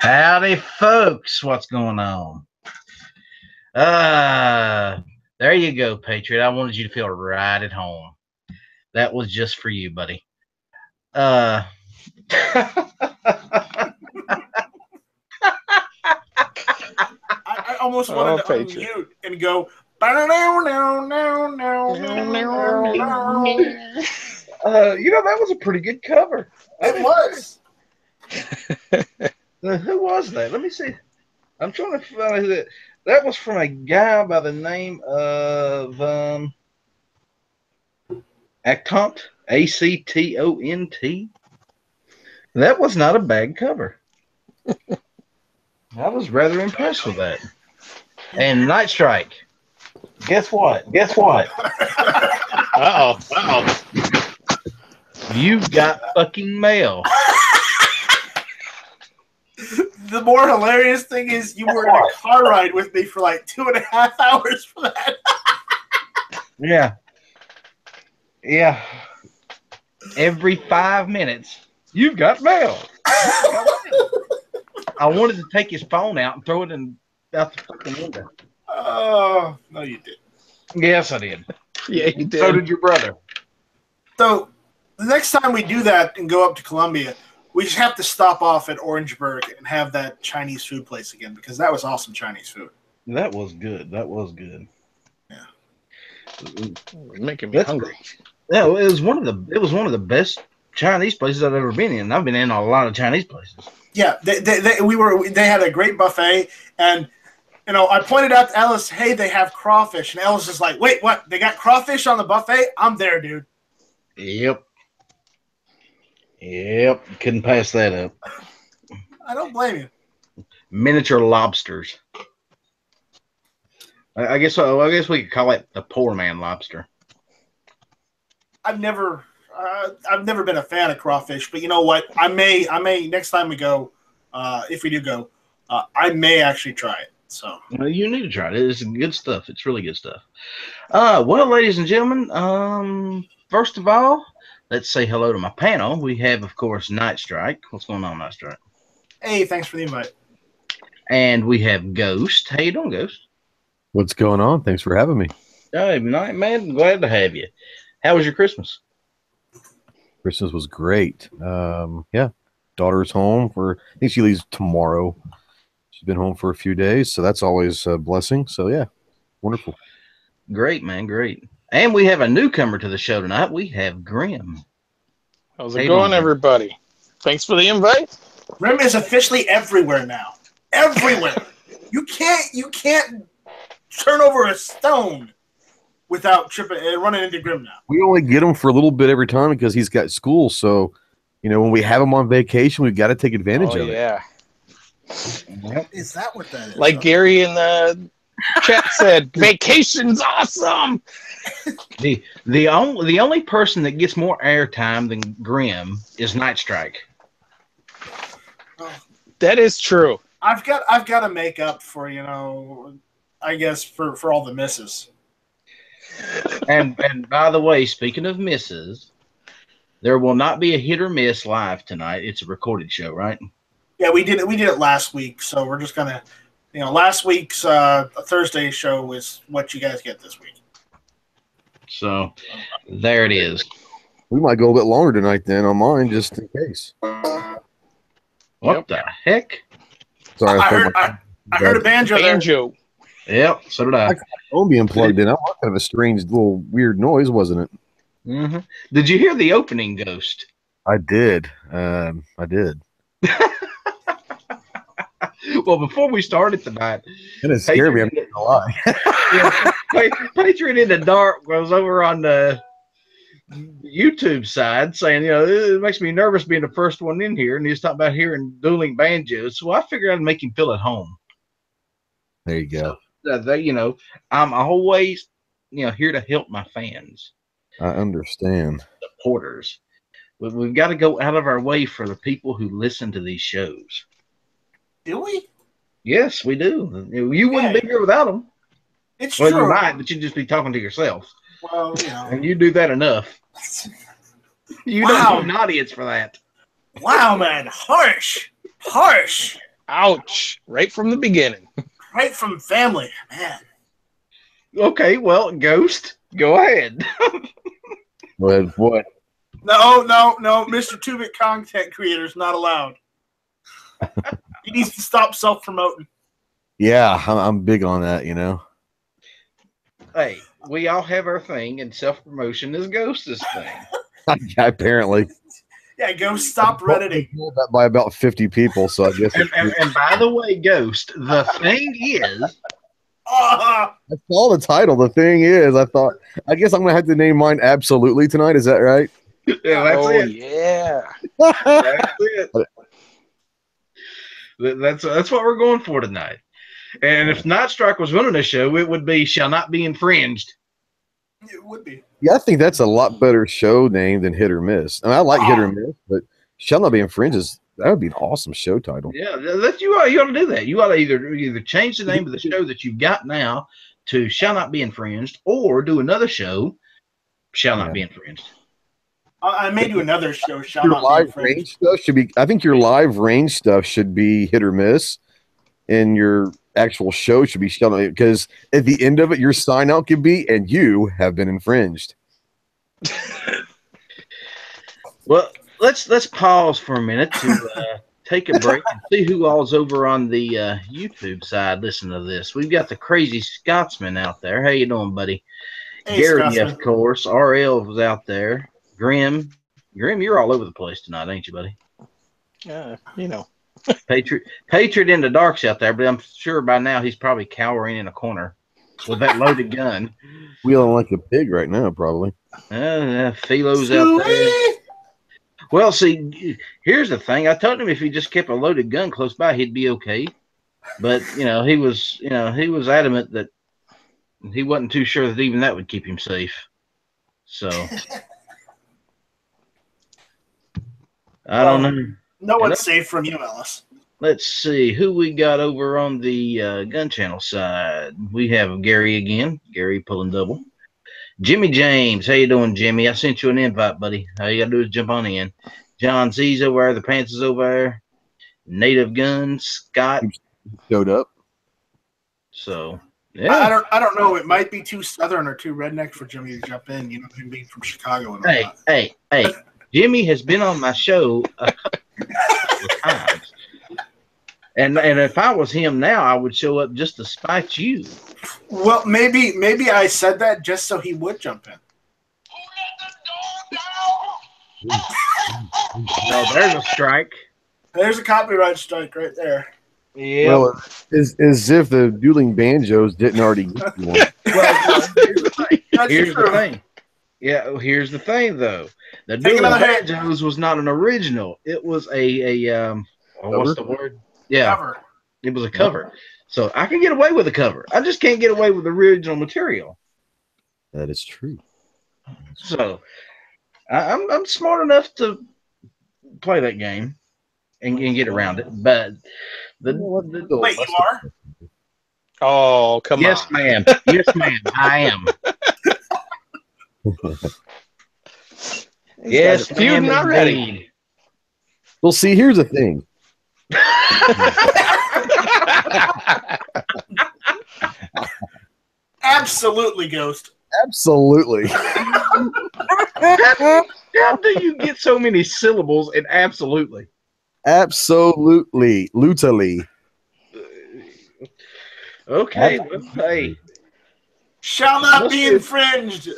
Howdy, folks. What's going on? There you go, Patriot. I wanted you to feel right at home. That was just for you, buddy. I almost wanted to unmute and go. That was a pretty good cover. It was. Who was that? Let me see. I'm trying to find that. That was from a guy by the name of Actont, Actont. That was not a bad cover. I was rather impressed with that. And Night Strike. Guess what? Uh-oh. You've got fucking mail. The more hilarious thing is you were in a car ride with me for like 2.5 hours for that. Yeah. Every 5 minutes, you've got mail. I wanted to take his phone out and throw it out the fucking window. Oh, no, you didn't. Yes, I did. Yeah, you did. So did your brother. So the next time we do that and go up to Columbia, we just have to stop off at Orangeburg and have that Chinese food place again because that was awesome Chinese food. That was good. Yeah. Making me hungry. Yeah, it was one of the best Chinese places I've ever been in. I've been in a lot of Chinese places. Yeah, they had a great buffet, and I pointed out to Ellis, hey, they have crawfish, and Ellis is like, wait, what? They got crawfish on the buffet? I'm there, dude. Yep. Couldn't pass that up. I don't blame you. Miniature lobsters. I guess we could call it the poor man lobster. I've never been a fan of crawfish, but you know what? I may next time we go, if we do go, I may actually try it. So you need to try it. It's good stuff. It's really good stuff. Well, ladies and gentlemen, first of all, let's say hello to my panel. We have, of course, Night Strike. What's going on, Night Strike? Hey, thanks for the invite. And we have Ghost. How you doing, Ghost? What's going on? Thanks for having me. Hey, man, glad to have you. How was your Christmas? Christmas was great. Yeah, daughter's home I think she leaves tomorrow. She's been home for a few days, so that's always a blessing. So yeah, wonderful. Great, man, great. And we have a newcomer to the show tonight. We have Grim. How's it going, everybody? Thanks for the invite. Grim is officially everywhere now. Everywhere. You can't turn over a stone without tripping and running into Grim now. We only get him for a little bit every time because he's got school. So, when we have him on vacation, we've got to take advantage of it. Yeah. Is that what that is? Like Gary in the chat said, vacation's awesome. The only person that gets more airtime than Grim is Night Strike. That is true. I've got to make up for I guess for all the misses. And by the way, speaking of misses, there will not be a hit or miss live tonight. It's a recorded show, right? Yeah, we did it last week, so we're just gonna, last week's Thursday show was what you guys get this week. So there it is. We might go a bit longer tonight then on mine, just in case. What the heck? Sorry, I heard a banjo. Banjo. Yep, so did I. My phone being plugged in. That was kind of a strange little weird noise, wasn't it? Mm-hmm. Did you hear the opening, Ghost? I did. I did. Well, before we started tonight, it scared me. I'm not gonna lie. Yeah, Patriot in the Dark was over on the YouTube side saying, it makes me nervous being the first one in here, and he was talking about hearing dueling banjos. So I figured I'd make him feel at home. There you go. So, I'm always, here to help my fans. I understand. Supporters. We've got to go out of our way for the people who listen to these shows. Do we? Yes, we do. You wouldn't be here without them. It's true. You might, but you'd just be talking to yourself. Well, And you do that enough. You don't need an audience for that. Wow, man. Harsh. Ouch! Right from the beginning. Right from family, man. Okay, well, Ghost, go ahead. What? No, Mr. 2-bit content creators not allowed. He needs to stop self-promoting. Yeah, I'm big on that. Hey, we all have our thing, and self-promotion is Ghost's thing. Apparently, Yeah, go stop Redditing. that by about 50 people. So I guess And by the way, Ghost, the thing is, Ah, I saw the title. The thing is, I guess I'm gonna have to name mine absolutely tonight. Is that right? yeah, that's Oh it. yeah. That's it. That's what we're going for tonight. And if Night Strike was running a show, it would be "Shall Not Be Infringed." it would be. Yeah, I think that's a lot better show name than Hit or Miss. And I like Hit or Miss, but Shall Not Be Infringed that would be an awesome show title. Yeah, you ought to do that. You ought to either change the name of the show that you've got now to "Shall Not Be Infringed," or do another show, "Shall Not Be Infringed." I may do another show. Shall Your not be live infringed. range stuff should be. I think your live range stuff should be Hit or Miss, and your actual show should be Shall Not. Because at the end of it, your sign out could be, "And you have been infringed." Well, let's pause for a minute to take a break and see who all's over on the YouTube side. Listen to this. We've got the Crazy Scotsman out there. How you doing, buddy? Hey, Gary, Scotsman. of course. RL was out there. Grim, you're all over the place tonight, ain't you, buddy? Patriot in the dark's out there, but I'm sure by now he's probably cowering in a corner with that loaded gun. Wheeling like a pig right now, probably. Philo's out there. Well, see, here's the thing. I told him if he just kept a loaded gun close by, he'd be okay. But he was adamant that he wasn't too sure that even that would keep him safe. So I don't know. No one's safe from you, Ellis. Let's see who we got over on the gun channel side. We have Gary again. Gary pulling double. Jimmy James, how you doing, Jimmy? I sent you an invite, buddy. All you gotta do is jump on in. John Z's over there. The Pants is over there. Native Guns, Scott showed up. So yeah, I don't know. It might be too southern or too redneck for Jimmy to jump in. You know, him being from Chicago and all that. Hey. Jimmy has been on my show a couple of times. And if I was him now, I would show up just to spite you. Well, maybe I said that just so he would jump in. No, there's a strike. There's a copyright strike right there. Yeah. Well, as if the dueling banjos didn't already get you one. Well, here's true. the thing. Yeah, here's the thing though. The dueling banjos was not an original. It was what's the word? Yeah, Cover. It was a cover. So I can get away with a cover. I just can't get away with the original material. That is true. So I'm smart enough to play that game and get around it. But Wait, you are? Oh, come on. Yes, ma'am. Yes, ma'am. I am. Yes, feuding already. Well, see, here's the thing. Absolutely, Ghost. Absolutely. How do you get so many syllables in absolutely? Absolutely. Lutally. Okay. Well, hey. Shall not be infringed.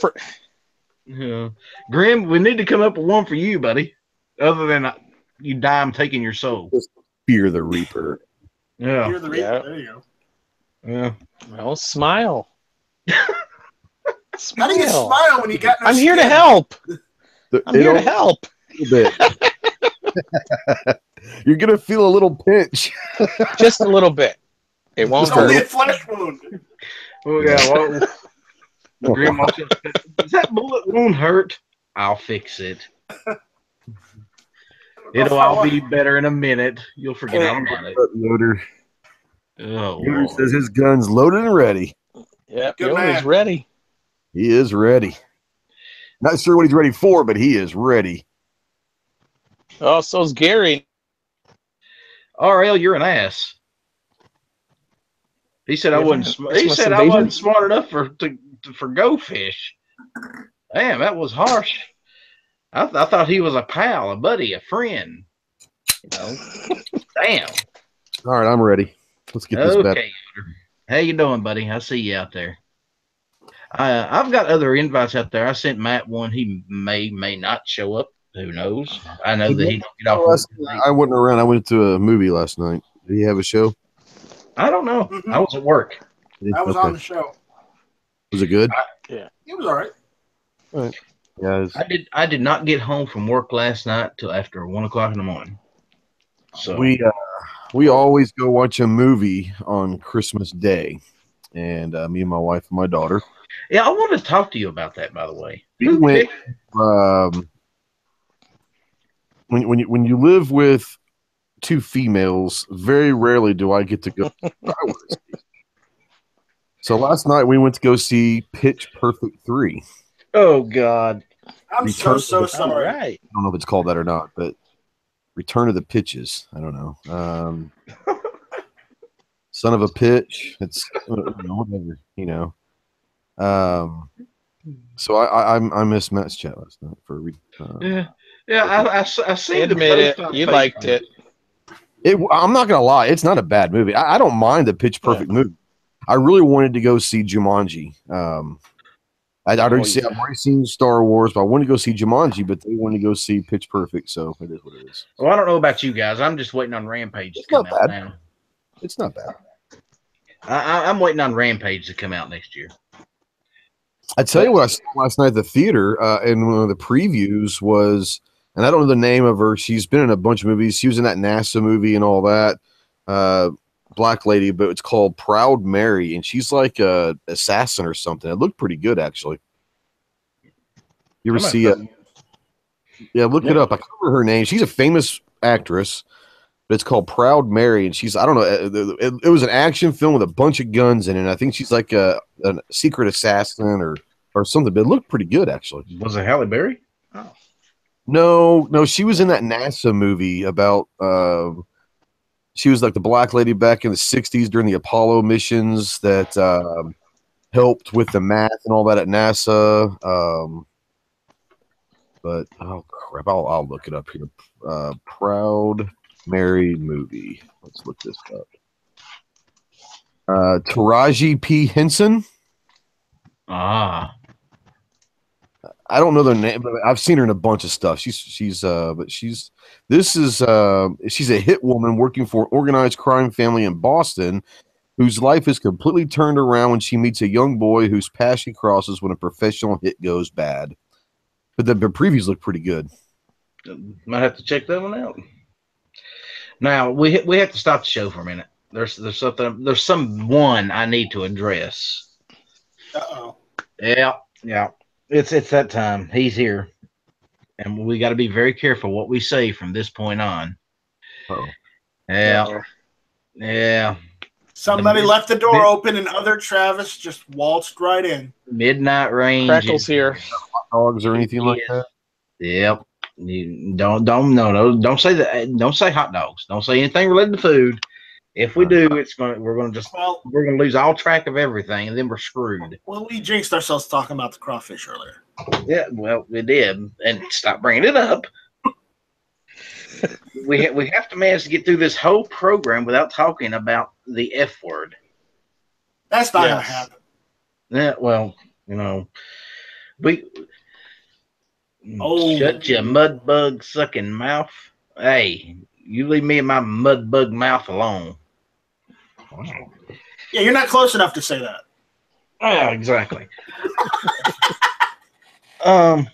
Yeah. Grim, we need to come up with one for you, buddy. Other than you die, I'm taking your soul. Fear the Reaper. Yeah. Fear the Reaper. Yeah. There you go. Yeah. Well, smile. How do you smile when you got no I'm here to skin? help. I'm here to help. A little bit. You're going to feel a little pinch. Just a little bit. It won't It's only a hurt. flesh wound. Oh, yeah. Well, Grim, does that bullet wound hurt? I'll fix it. It'll all be better in a minute. You'll forget all about it. Yoder. Oh, Yoder Lord. says his gun's loaded and ready. Yep, Good Yoda's man. ready. He is ready. Not sure what he's ready for, but he is ready. Oh, so's Gary. RL, you're an ass. He said I wasn't. He Christmas said I invasion? wasn't smart enough for Go Fish. Damn, that was harsh. I thought he was a pal, a buddy, a friend. You know. Damn. All right, I'm ready. Let's get this back. Okay. How you doing, buddy? I see you out there. I've got other invites out there. I sent Matt one. He may not show up. Who knows? I know that he don't get off work today. I wasn't around. I went to a movie last night. Did he have a show? I don't know. I was at work. I was on the show. Was it good? Yeah, it was all right. All right. Yeah, I did not get home from work last night till after 1 o'clock in the morning. So we always go watch a movie on Christmas Day, and me and my wife and my daughter. Yeah, I wanted to talk to you about that. By the way, We went. When you live with two females, very rarely do I get to go. So last night we went to go see Pitch Perfect 3. Oh God, I'm so sorry. Right. I don't know if it's called that or not, but Return of the Pitches. I don't know. Son of a Pitch. It's whatever, you know. So I missed Matt's chat last night for I seen Admit it. You liked it. I'm not gonna lie, it's not a bad movie. I don't mind the Pitch Perfect movie. I really wanted to go see Jumanji. I've already seen Star Wars, but I wanted to go see Jumanji, but they wanted to go see Pitch Perfect, so it is what it is. Well, I don't know about you guys. I'm just waiting on Rampage to come out now. It's not bad. I'm waiting on Rampage to come out next year. I tell you what I saw last night at the theater, and one of the previews was, and I don't know the name of her. She's been in a bunch of movies. She was in that NASA movie and all that. Black lady, but it's called Proud Mary, and she's like a assassin or something. It looked pretty good, actually. You ever see it? Yeah, look it up. I can't remember her name. She's a famous actress, but it's called Proud Mary, and she's, I don't know, it was an action film with a bunch of guns in it. And I think she's like a secret assassin or something, but it looked pretty good, actually. Was it Halle Berry? Oh. No, she was in that NASA movie about she was like the black lady back in the 60s during the Apollo missions that helped with the math and all that at NASA. But oh crap, I'll look it up here. Proud Mary movie. Let's look this up. Taraji P. Henson. I don't know their name, but I've seen her in a bunch of stuff. She's a hit woman working for an organized crime family in Boston, whose life is completely turned around when she meets a young boy whose path she crosses when a professional hit goes bad. But the previews look pretty good. Might have to check that one out. Now we have to stop the show for a minute. There's someone I need to address. Uh-oh. Yeah. It's that time. He's here. And we got to be very careful what we say from this point on. Oh. Yeah. Somebody left the door open and other Travis just waltzed right in. Midnight Range. Crackle's here. Hot dogs or anything like that? Yep. You don't say that. Don't say hot dogs. Don't say anything related to food. If we do, we're gonna lose all track of everything, and then we're screwed. Well, we jinxed ourselves talking about the crawfish earlier. Yeah, well, we did, and stop bringing it up. we have to manage to get through this whole program without talking about the F word. That's not gonna happen. Yeah, well, shut your mud bug sucking mouth. Hey, you leave me and my mud bug mouth alone. Yeah, you're not close enough to say that. Yeah, exactly. I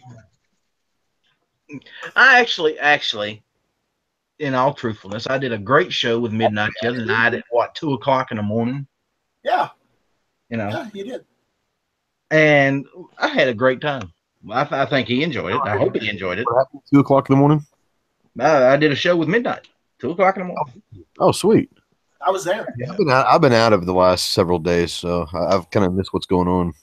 actually, in all truthfulness, I did a great show with Midnight the other night at 2 o'clock in the morning. Yeah. Yeah, you did. And I had a great time. I think he enjoyed it. I hope he enjoyed it. What happened at 2 o'clock in the morning? I did a show with Midnight, 2 o'clock in the morning. Oh, sweet. I was there. Yeah, I've been out of the last several days, so I've kind of missed what's going on.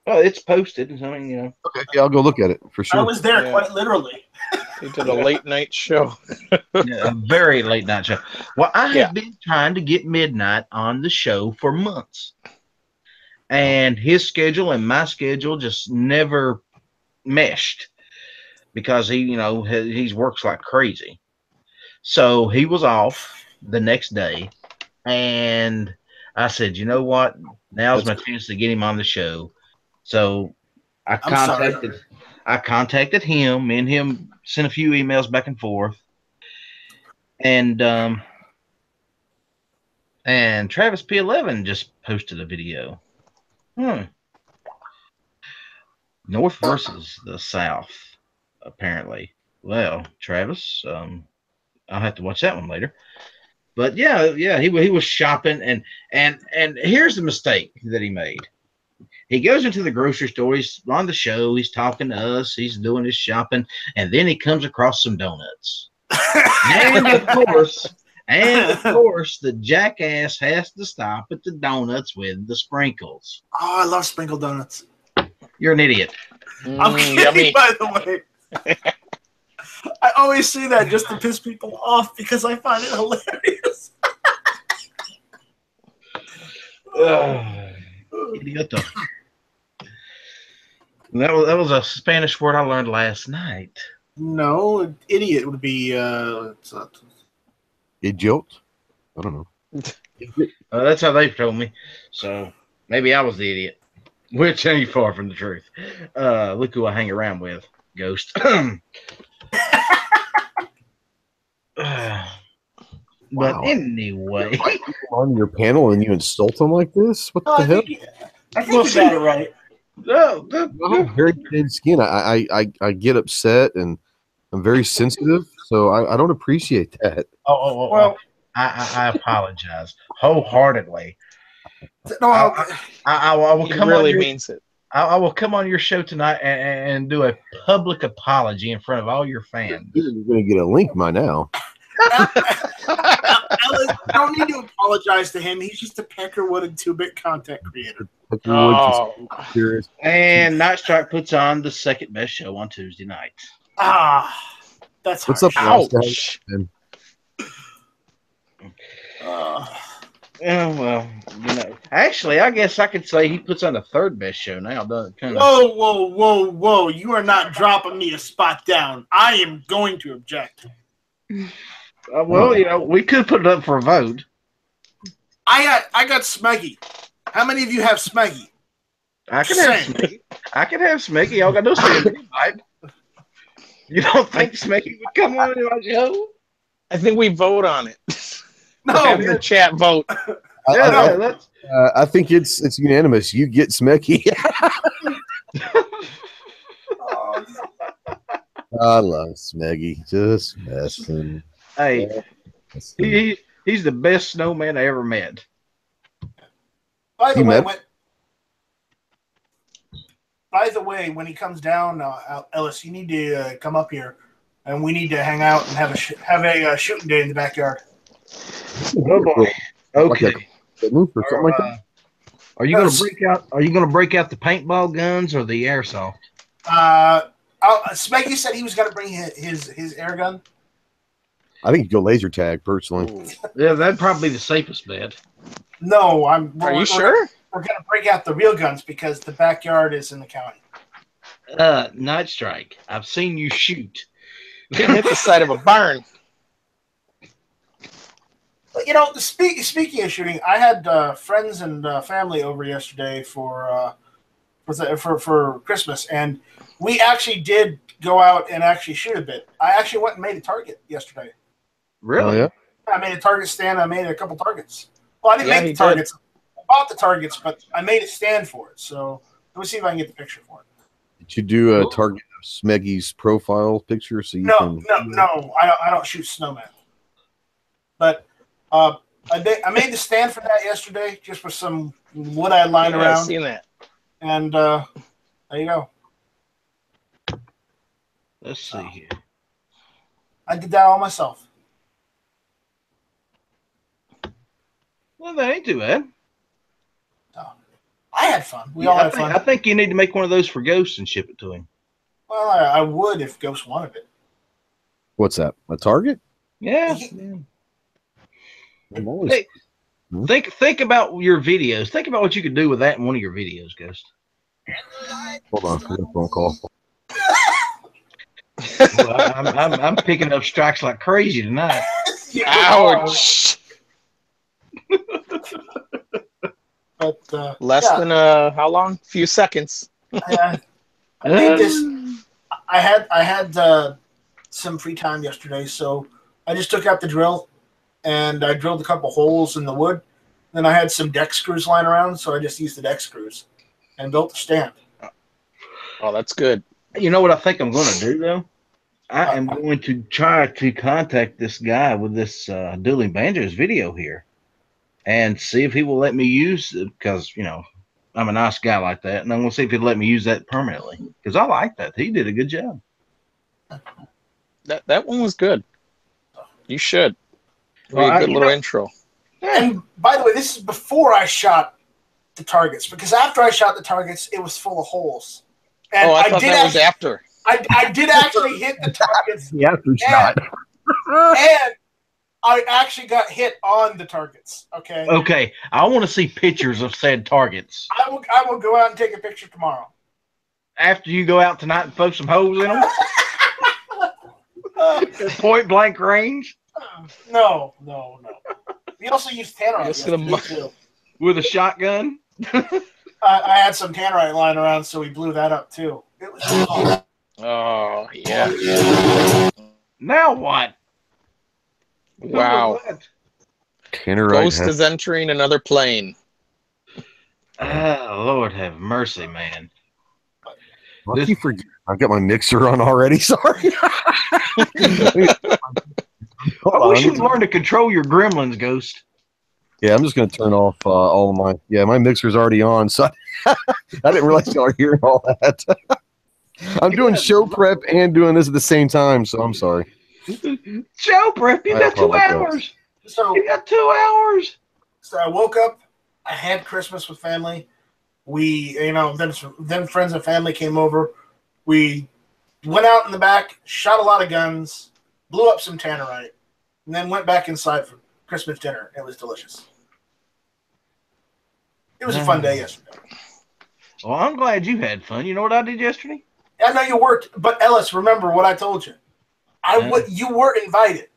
Well, it's posted. I mean, Okay, yeah, I'll go look at it for sure. I was there quite literally. He did a late night show. Yeah, a very late night show. Well, I Yeah. have been trying to get Midnight on the show for months, and his schedule and my schedule just never meshed because he works like crazy. So he was off the next day, and I said, you know what? Now's my chance to get him on the show. So I I'm sorry. contacted him. Me and him sent a few emails back and forth, and Travis P11 just posted a video. North versus the South, apparently. Well, Travis, I'll have to watch that one later. But yeah, he was shopping, and here's the mistake that he made. He goes into the grocery store. He's on the show. He's talking to us. He's doing his shopping, and then he comes across some donuts. and of course, the jackass has to stop at the donuts with the sprinkles. Oh, I love sprinkled donuts. You're an idiot. I'm kidding, Yummy. by the way. I always say that just to piss people off because I find it hilarious. Idiota. That was a Spanish word I learned last night. No, idiot would be Idiot? I don't know. That's how they've told me. So maybe I was the idiot, which ain't far from the truth. Look who I hang around with, Ghost. But anyway, On your panel and you insult them like this? What the hell? I think you got it right. no, I have very thin skin. I get upset and I'm very sensitive, so I don't appreciate that. well, I apologize wholeheartedly. No, I will He come really on your, means it. I will come on your show tonight and do a public apology in front of all your fans. You're going to get a link by now. I don't need to apologize to him. He's just a Peckerwood and 2-bit content creator. Oh. And Night Strike puts on the second best show on Tuesday night. That's What's harsh. up, Ross? Ouch. Well, actually, I guess I could say he puts on the third best show now, doesn't it? Whoa. You are not dropping me a spot down. I am going to object. Well, we could put it up for a vote. I got Smeggy. How many of you have Smeggy? I can have Smeggy. Y'all got no say in it, right? You don't think Smeggy would come on my show? I think we vote on it. No. Have the chat vote. I think it's unanimous. You get Smecky. I love Smeggy. Just messing. Hey, he's the best snowman I ever met. By the way, when he comes down, Ellis, you need to come up here, and we need to hang out and have a shooting day in the backyard. Oh boy. Okay. Are you gonna break out the paintball guns or the airsoft? Smeggy said he was gonna bring his air gun. I think you go laser tag personally. Yeah, that'd probably be the safest bet. No, Are you sure? We're gonna break out the real guns because the backyard is in the county. Night Strike. I've seen you shoot. Didn't hit the side of a barn. But, speaking of shooting, I had friends and family over yesterday for Christmas, and we actually did go out and actually shoot a bit. I actually went and made a target yesterday. Really? Oh, yeah? I made a target stand. I made a couple targets. Well, I didn't make the targets. I bought the targets, but I made a stand for it. So let me see if I can get the picture for it. Did you do a target of Smeggy's profile picture? So you No. I don't shoot snowmen. But I made the stand for that yesterday, just with some wood I lying around. I've seen that. And there you go. Let's see here. I did that all myself. Well, that ain't too bad. I had fun. We all had fun. I think you need to make one of those for Ghost and ship it to him. Well, I would if Ghost wanted it. What's that? A target? Yeah. I'm always. Hey, think about your videos. Think about what you could do with that in one of your videos, Ghost. Hold on, I got a phone call. Well, I'm picking up strikes like crazy tonight. Ouch. But Less yeah, than how long? Few seconds. I made this. I had some free time yesterday, so I just took out the drill and I drilled a couple holes in the wood. Then I had some deck screws lying around, so I just used the deck screws and built the stand. Oh, that's good. You know what I think I'm going to do though? I am going to try to contact this guy with this Dueling Banjos video here and see if he will let me use it, because I'm a nice guy like that, and I'm going to see if he'll let me use that permanently, because I like that. He did a good job. That one was good. You should. Well, A good little intro. And by the way, this is before I shot the targets, because after I shot the targets, it was full of holes. And I thought that was after. I did actually hit the targets. Yeah, for shot. And I actually got hit on the targets. Okay. Okay, I want to see pictures of said targets. I will go out and take a picture tomorrow. After you go out tonight and poke some holes in them? Point blank range? No. We also used tannerite Just yesterday, gonna too. With a shotgun? I had some tannerite lying around, so we blew that up too. It was fun. Oh, yeah. Now what? Wow. Tannerite Ghost has- is entering another plane. Oh, Lord have mercy, man. What you forget? I've got my mixer on already. Sorry. I wish you'd learn to control your gremlins, Ghost. Yeah, I'm just going to turn off all of my. Yeah, my mixer's already on, so I didn't realize y'all were hearing all that. I'm doing show prep and doing this at the same time, so I'm sorry. Show prep, you I got 2 apologize. hours. So, You got 2 hours. so I woke up. I had Christmas with family. We, then friends and family came over. We went out in the back, shot a lot of guns, blew up some tannerite, and then went back inside for Christmas dinner. It was delicious. It was a fun day yesterday. Well, I'm glad you had fun. You know what I did yesterday? I know you worked, but Ellis, remember what I told you. You were invited.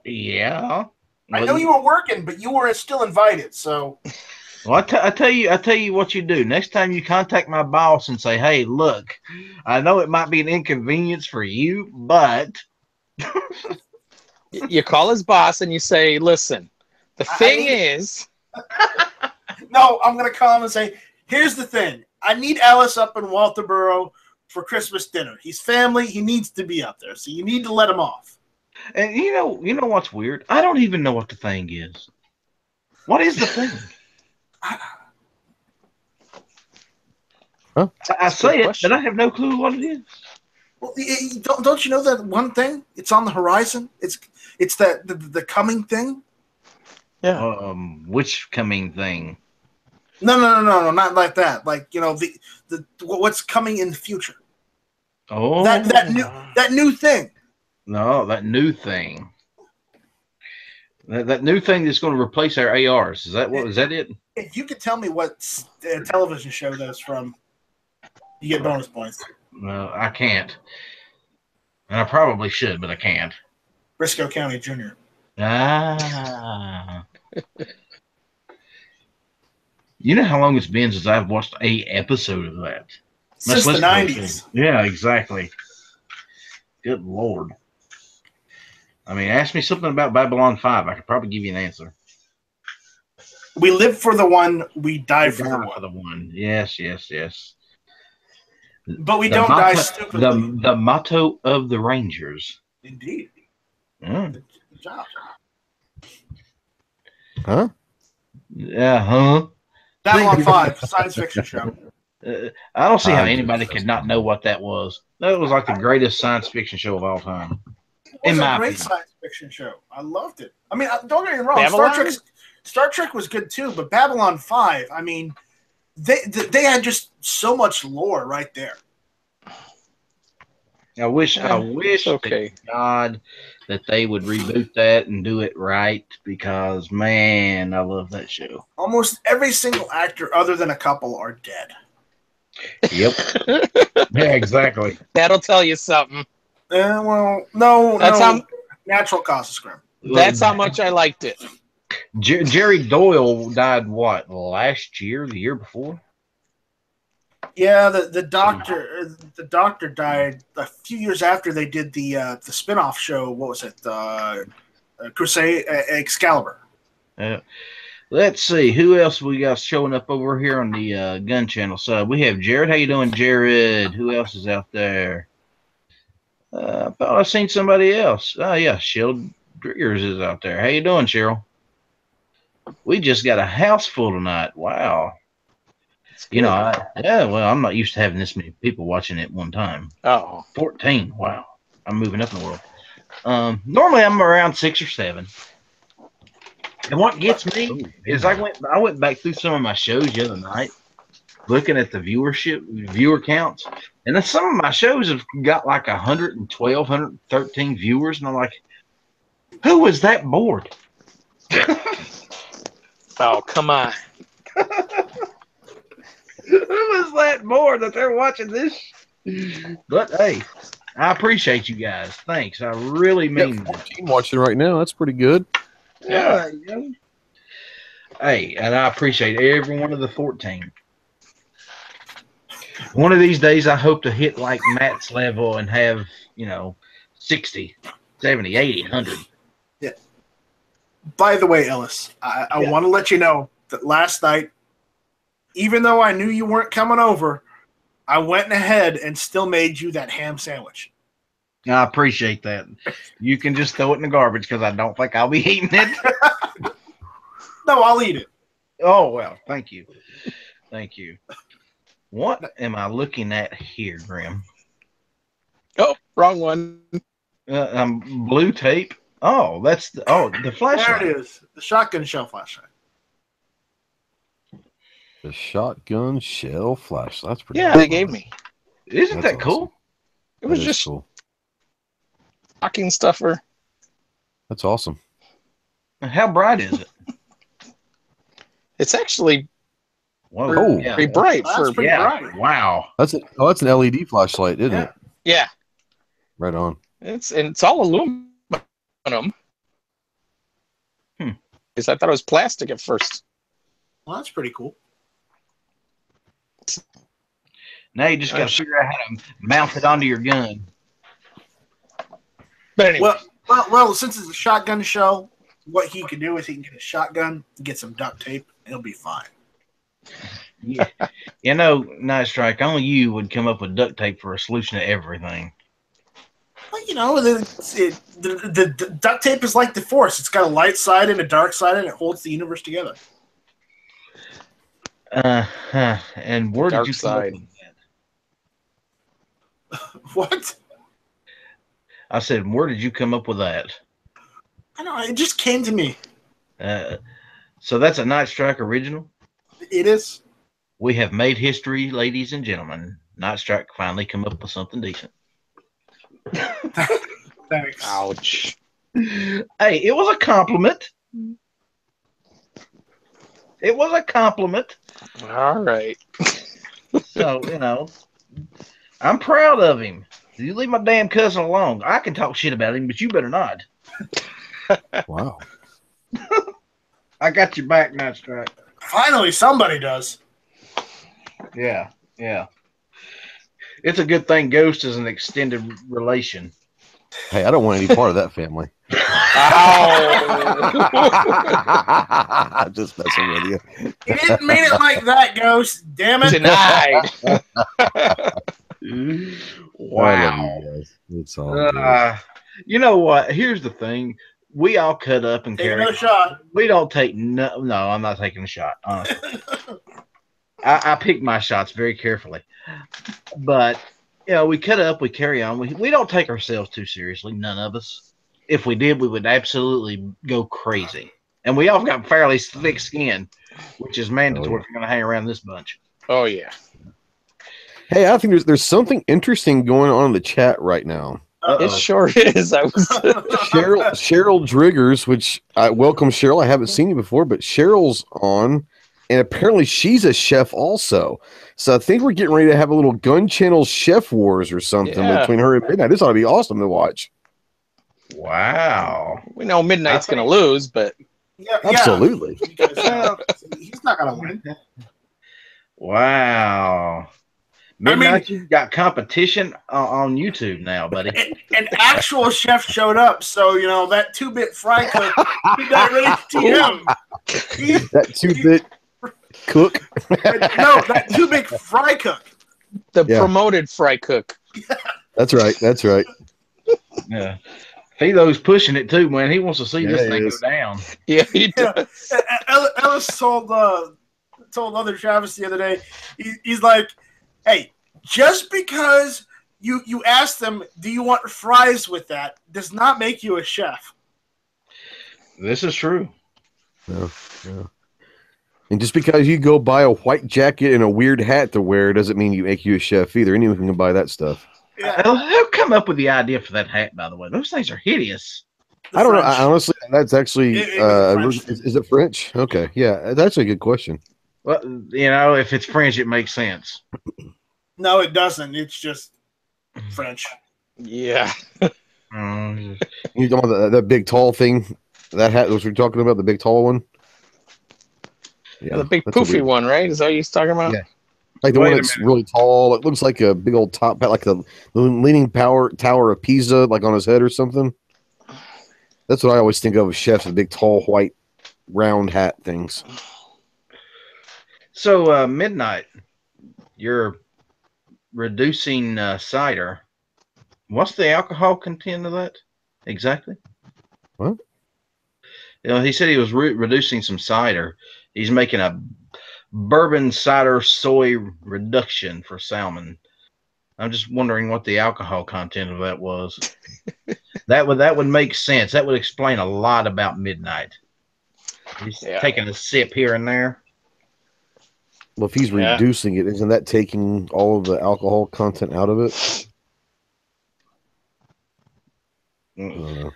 Yeah. I know you were working, but you were still invited. So, Well, I tell you what you do. Next time you contact my boss and say, "Hey, look, I know it might be an inconvenience for you, but You call his boss and you say, listen, the thing is... No, I'm going to call him and say, here's the thing. I need Ellis up in Walterboro for Christmas dinner. He's family. He needs to be up there. So you need to let him off. And you know what's weird? I don't even know what the thing is. What is the thing? Huh? I say it, but I have no clue what it is. Well, don't you know that one thing? It's on the horizon. It's the coming thing. Yeah. Which coming thing? No, not like that. Like the what's coming in the future. Oh, that new thing. No, that new thing. That new thing that's going to replace our ARs. Is that it? If you could tell me what television show that's from, you get bonus points. No, I can't. And I probably should, but I can't. Briscoe County Jr. Ah. You know how long it's been since I've watched a episode of that? Since the 90s. Yeah, exactly. Good Lord. I mean, ask me something about Babylon 5. I could probably give you an answer. We live for the one, we die for the For one. the one. Yes. But we don't die stupidly. The motto of the Rangers. Indeed. Mm. Good job. Huh? Yeah, huh? Babylon 5, science fiction show. I don't see how anybody could not know what that was. That was like the greatest science fiction show of all time. It was a great science fiction show. I loved it. I mean, don't get me wrong. Star Trek was good too, but Babylon 5, I mean, they had just so much lore right there. I wish It's okay. to God that they would reboot that and do it right because man, I love that show. Almost every single actor, other than a couple, are dead. Yep. Yeah, exactly. That'll tell you something. Well, no, That's no. how Natural causes, Grim. that's how much I liked it. Jerry Doyle died what last year, the year before? Yeah, the doctor died a few years after they did the spin-off show. What was it? Crusade Excalibur. Let's see who else we got showing up over here on the Gun Channel side. We have Jared. How you doing, Jared? Who else is out there? I thought I seen somebody else. Oh yeah, Cheryl Driggers is out there. How you doing, Cheryl? We just got a house full tonight. Wow. You know, well, I'm not used to having this many people watching at one time. Oh. 14. Wow. I'm moving up in the world. Normally I'm around 6 or 7. And what gets me is I went back through some of my shows the other night, looking at the viewer counts, and then some of my shows have got like 112, 113 viewers, and I'm like, who was that bored? Oh, come on. Who is that bored that they're watching this? But hey, I appreciate you guys. Thanks. I really mean that. 14 watching right now. That's pretty good. Yeah. Hey, and I appreciate every one of the 14. One of these days, I hope to hit like Matt's level and have, 60, 70, 80, 100. Yeah. By the way, Ellis, I want to let you know that last night, even though I knew you weren't coming over, I went ahead and still made you that ham sandwich. I appreciate that. You can just throw it in the garbage because I don't think I'll be eating it. No, I'll eat it. Oh, well, thank you. Thank you. What am I looking at here, Grim? Oh, wrong one. Blue tape. Oh, that's the flashlight. There it is. The shotgun shell flashlight. The shotgun shell flash. That's pretty Yeah, awesome. they gave me. Isn't That's that cool? awesome. It was That is just cool. stocking stuffer. That's awesome. How bright is it? It's actually Whoa, Oh. yeah. pretty bright That's for pretty bright. Wow. That's an LED flashlight, isn't it? yeah. Right on. It's all aluminum. Because I thought it was plastic at first. Well, that's pretty cool. Now you just got to figure out how to mount it onto your gun. But anyway, Well, since it's a shotgun show, what he can do is he can get a shotgun, get some duct tape, and he'll be fine. Yeah. Night Strike, only you would come up with duct tape for a solution to everything. Well, the duct tape is like the Force. It's got a light side and a dark side, and it holds the universe together. And where Dark did you come up side. with that? What? I said, where did you come up with that? I know. It just came to me. So that's a Night Strike original? It is. We have made history, ladies and gentlemen. Night Strike finally come up with something decent. Thanks. ouch. Hey, it was a compliment. It was a compliment. All right. So, I'm proud of him. You leave my damn cousin alone. I can talk shit about him, but you better not. Wow. I got your back, Night Strike. Finally, somebody does. Yeah. It's a good thing Ghost is an extended relation. Hey, I don't want any part of that family. Ow. Just messing with you. You didn't mean it like that, Ghost. Damn it. Denied. Wow. I love you guys. It's all good. You know what? Here's the thing. We all cut up and Take carry. another shot. We don't take no. I'm not taking a shot. Honestly, I pick my shots very carefully. But we cut up, we carry on. We don't take ourselves too seriously. None of us. If we did, we would absolutely go crazy. And we all got fairly thick skin, which is mandatory if you're going to hang around this bunch. Oh yeah. Hey, I think there's something interesting going on in the chat right now. It sure is. I was Cheryl Driggers, which I welcome Cheryl. I haven't seen you before, but Cheryl's on, and apparently she's a chef also. So I think we're getting ready to have a little Gun Channel chef wars or something between her and Midnight. This ought to be awesome to watch. Wow. we know Midnight's going to lose, but Yeah, Absolutely. Because, he's not gonna win. Wow. I mean- Midnight, you've got competition on YouTube now, buddy. An actual chef showed up, so that 2-bit fry cook he got ready to him. That 2-bit cook. No, that 2-bit fry cook. the promoted fry cook. That's right. That's right. Yeah. Fido's pushing it too, man. He wants to see this thing go down. Yeah, he does. Ellis told other Travis the other day, he's like, hey, just because you asked them, do you want fries with that, does not make you a chef. This is true. Yeah. And just because you go buy a white jacket and a weird hat to wear doesn't mean you make you a chef either. Anyone can buy that stuff. Yeah. Who come up with the idea for that hat, by the way? Those things are hideous. I don't know. Honestly, that's actually French. is it French? Okay, yeah, that's a good question. Well, if it's French, it makes sense. No, it doesn't. It's just French. Yeah. Mm. You talking about that big tall thing? That hat was we're talking about, the big tall one. Yeah, The big that's a poofy weird- one, right? Is that what you're talking about? Yeah. Like the Wait one a that's minute. really tall. It looks like a big old top hat, like the leaning tower of Pisa, like on his head or something. That's what I always think of as chefs, the big tall white round hat things. So, Midnight, you're reducing cider. What's the alcohol content of that exactly? What? He said he was reducing some cider. He's making a bourbon cider soy reduction for salmon. I'm just wondering what the alcohol content of that was. that would make sense. That would explain a lot about Midnight. He's taking a sip here and there. Well, if he's reducing it, isn't that taking all of the alcohol content out of it?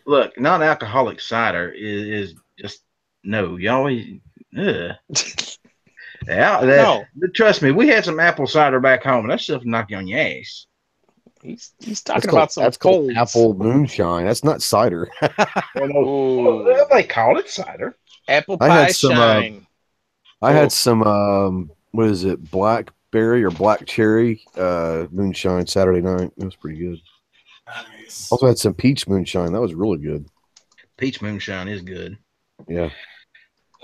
Look, non-alcoholic cider is just no. Y'all, trust me, we had some apple cider back home, and that stuff knock you on your ass. He's talking about some that's called apple moonshine. That's not cider. Ooh. They called it cider. Apple pie shine. I had some what is it, blackberry or black cherry moonshine Saturday night. It was pretty good. Nice. Also had some peach moonshine. That was really good. Peach moonshine is good. Yeah.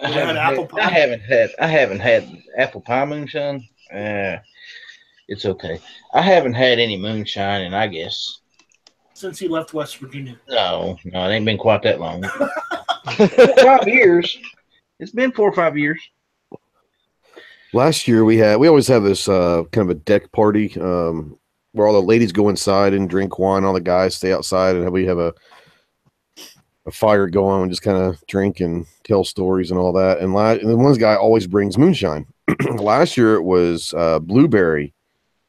I haven't had apple pie moonshine. It's okay. I haven't had any moonshine, and I guess Since he left West Virginia. no, it ain't been quite that long. 5 years. It's been 4 or 5 years. Last year we always have this kind of a deck party where all the ladies go inside and drink wine, all the guys stay outside, and we have a fire going and just kind of drink and tell stories and all that. And the one guy always brings moonshine. Last year it was blueberry,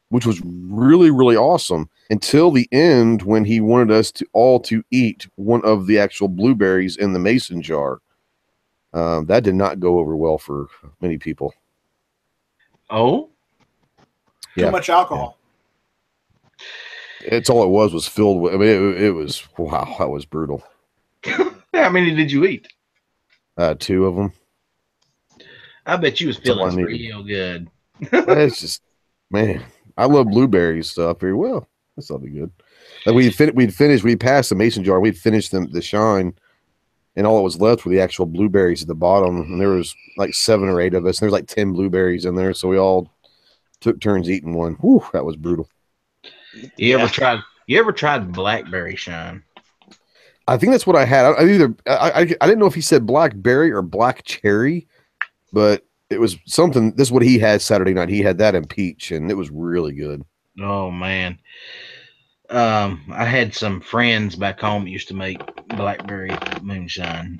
which was really, really awesome until the end when he wanted us to eat one of the actual blueberries in the mason jar. That did not go over well for many people. Oh, Too much alcohol. It's all it was filled with. I mean, it was wow. That was brutal. how many did you eat? 2 of them. I bet you was That's all I feeling needed. real good. It's just, man, I love blueberries stuff very well. That's all be good. Like we'd passed the mason jar. We'd finished the shine, and all that was left were the actual blueberries at the bottom. And there was like 7 or 8 of us. And there was like 10 blueberries in there, so we all took turns eating one. Whew, that was brutal. You ever tried blackberry shine? I think that's what I had. I didn't know if he said blackberry or black cherry, but it was something. This is what he had Saturday night. He had that in peach, and it was really good. Oh man. I had some friends back home that used to make blackberry moonshine,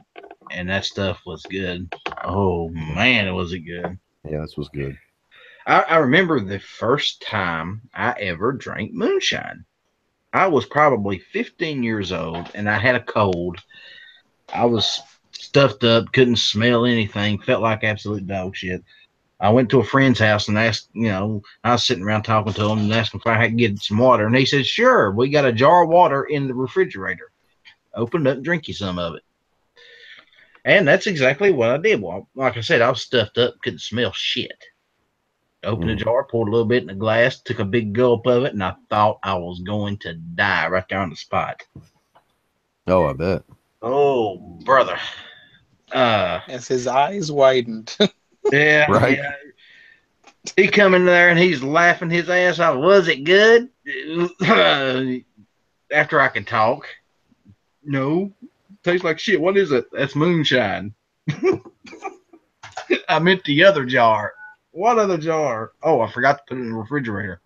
and that stuff was good. Oh man, was it good. Yeah, this was good. I remember the first time I ever drank moonshine. I was probably 15 years old, and I had a cold. I was stuffed up, couldn't smell anything, felt like absolute dog shit. I went to a friend's house and asked, I was sitting around talking to him and asking if I could get some water. And he said, sure, we got a jar of water in the refrigerator. Open it up and drink you some of it. And that's exactly what I did. Well, like I said, I was stuffed up, couldn't smell shit. Opened the jar, poured a little bit in a glass, took a big gulp of it, and I thought I was going to die right there on the spot. Oh, I bet. Oh, brother. As his eyes widened. Yeah, Right. yeah. He come in there and he's laughing his ass off. Was it good? After I can talk. No. Tastes like shit. What is it? That's moonshine. I meant the other jar. What other jar? Oh, I forgot to put it in the refrigerator.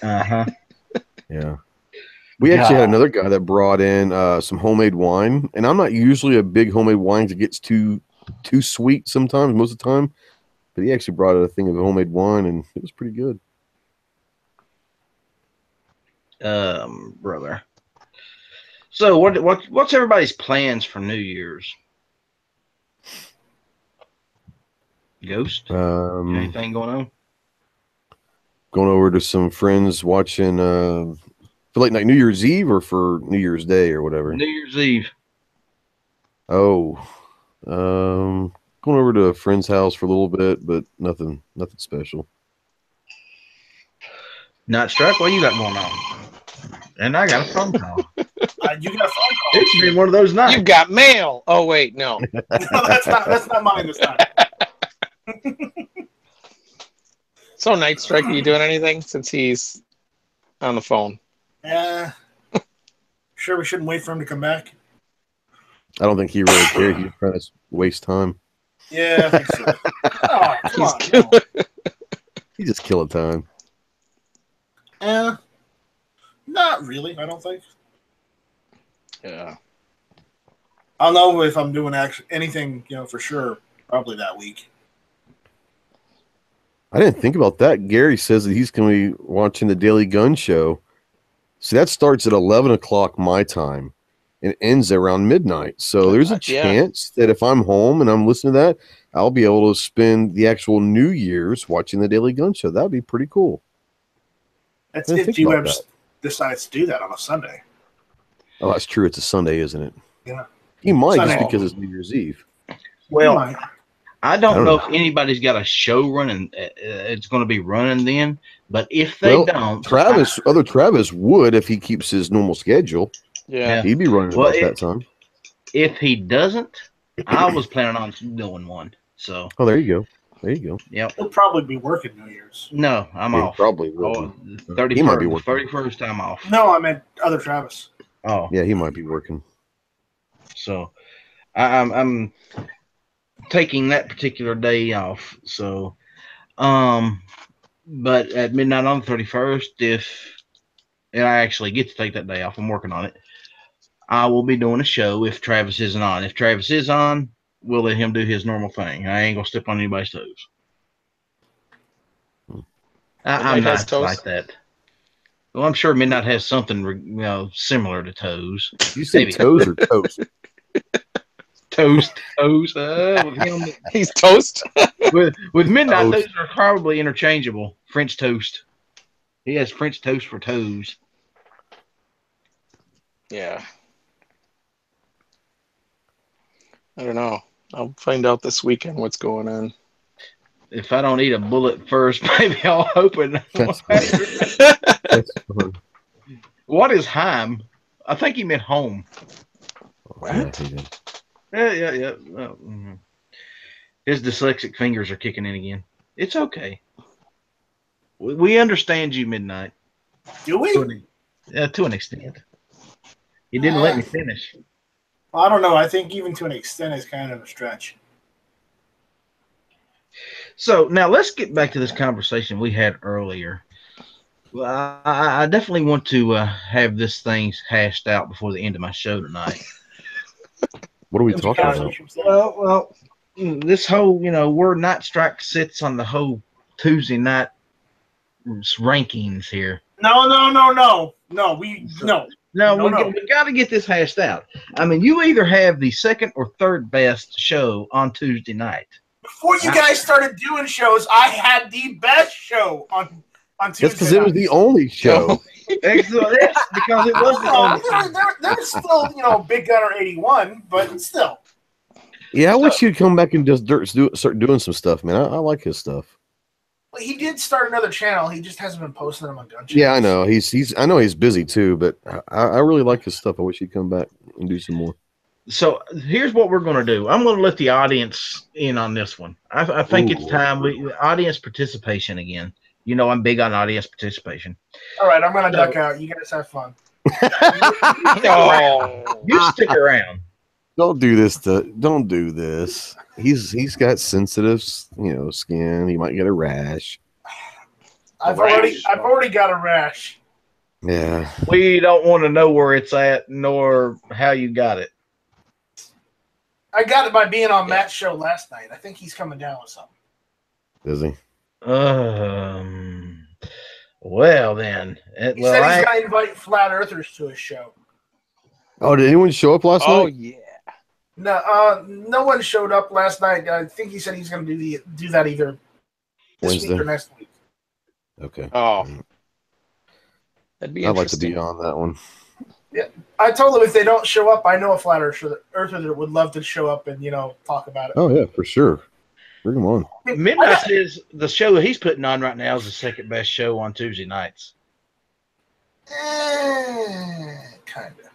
Uh-huh. Yeah. We actually had another guy that brought in some homemade wine, and I'm not usually a big homemade wine that gets too sweet sometimes, most of the time. But he actually brought a thing of homemade wine, and it was pretty good. Brother. So what's everybody's plans for New Year's? Ghost? Anything going on? Going over to some friends watching for late night New Year's Eve or for New Year's Day or whatever. New Year's Eve. Oh, going over to a friend's house for a little bit, but nothing special. Not struck. What you got going on? And I got a phone call. You got a phone call. It's been one of those nights. You got mail. Oh wait, no. No, that's not mine this time. So Night Strike, are you doing anything since he's on the phone? Sure we shouldn't wait for him to come back? I don't think he really cares. He's trying to waste time. Yeah, I think so. Oh, come He's on, killing. He's just killing time. Not really, I don't think. Yeah. I'll know if I'm doing anything, for sure, probably that week. I didn't think about that. Gary says that he's going to be watching the Daily Gun Show. See, that starts at 11 o'clock my time and ends around midnight. So there's a chance that if I'm home and I'm listening to that, I'll be able to spend the actual New Year's watching the Daily Gun Show. That would be pretty cool. That's if G-Web decides to do that on a Sunday. Oh, that's true. It's a Sunday, isn't it? Yeah. He might Sunday. just because it's New Year's Eve. Well, I don't know if anybody's got a show running. It's going to be running then. But if they don't, Travis would if he keeps his normal schedule. Yeah, he'd be running about that time. If he doesn't, I was planning on doing one. So. Oh, there you go. There you go. Yep. He'll probably be working New Year's. No, I'm off. Probably will. 31st, he might be working. 31st, I'm off. No, I meant other Travis. Oh. Yeah, he might be working. So, I'm taking that particular day off. So, but at midnight on the 31st, and I actually get to take that day off, I'm working on it. I will be doing a show if Travis isn't on. If Travis is on, we'll let him do his normal thing. I ain't gonna step on anybody's toes. I'm not like that. Well, I'm sure Midnight has something, similar to toes. You say toes or toast? Toast. With him, he's toast. with Midnight, those are probably interchangeable. French toast. He has French toast for toes. Yeah. I don't know. I'll find out this weekend what's going on. If I don't eat a bullet first, maybe I'll open. That's fun. What is Heim? I think he meant home. What? Yeah. His dyslexic fingers are kicking in again. It's okay. We understand you, Midnight. Do we? To an extent. He didn't let me finish. Well, I don't know. I think even to an extent is kind of a stretch. So now let's get back to this conversation we had earlier. Well, I definitely want to have this thing hashed out before the end of my show tonight. What are we talking about? Well, this whole, where Night Strike sits on the whole Tuesday night rankings here. No. No. We got to get this hashed out. I mean, you either have the second or third best show on Tuesday night. Before you guys started doing shows, I had the best show on Tuesday. That's because it was the only show. Excellent. Yes, because it was the only. There was still, Big Gunner 81, but still. Yeah, I wish he'd come back and just start doing some stuff, man. I like his stuff. Well, he did start another channel. He just hasn't been posting them on Gun Channels. Yeah, I know. I know he's busy too, but I really like his stuff. I wish he'd come back and do some more. So here's what we're going to do. I'm going to let the audience in on this one. I think it's time audience participation again. I'm big on audience participation. All right, I'm going to duck out. You guys have fun. You stick around. Don't do this. Don't do this. He's got sensitive, skin. He might get a rash. I've already got a rash. Yeah. We don't want to know where it's at nor how you got it. I got it by being on Matt's show last night. I think he's coming down with something. Is he? Well then. He said he's going to invite flat earthers to his show. Oh, did anyone show up last night? Oh yeah. No one showed up last night. I think he said he's going to do that either this Wednesday week or next week. Okay. Oh. That'd be I'd like to interesting. be on that one. Yeah, I told him if they don't show up, I know a flat earther that would love to show up and talk about it. Oh yeah, for sure. Bring him on. Midnight says the show that he's putting on right now is the second best show on Tuesday nights. Kind of.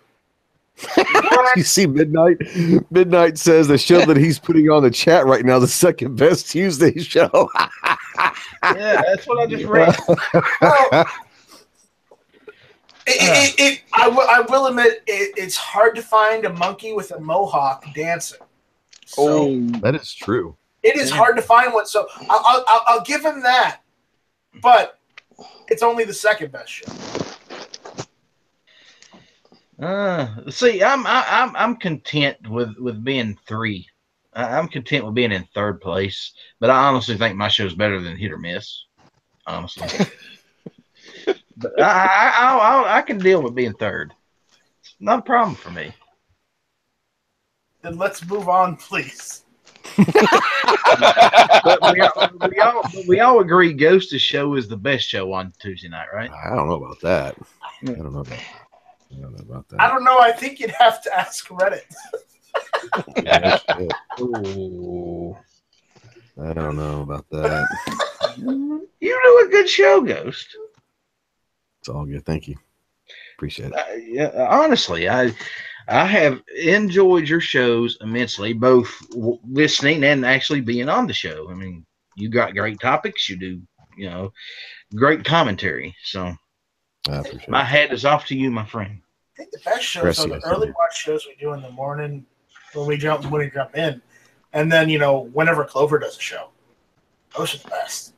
You see, Midnight says the show that he's putting on the chat right now is the second best Tuesday show. Yeah, that's what I just read. I will admit it's hard to find a monkey with a mohawk dancing. So that is true. It is hard to find one. So I'll give him that, but it's only the second best show. See, I'm content with being 3. I'm content with being in 3rd place, but I honestly think my show's better than Hit or Miss. Honestly, but I can deal with being 3rd. It's not a problem for me. Then let's move on, please. But we all agree Ghost's show is the best show on Tuesday night, right? I don't know about that. I don't know about that. I don't know. I think you'd have to ask Reddit. Ooh. I don't know about that. You do a good show, Ghost. It's all good. Thank you. Appreciate it. Yeah, honestly, I have enjoyed your shows immensely, both listening and actually being on the show. I mean, you got great topics. You do, great commentary. So my hat is off to you, my friend. I think the best shows are the early watch shows we do in the morning when we jump in, and then whenever Clover does a show. Those are the best.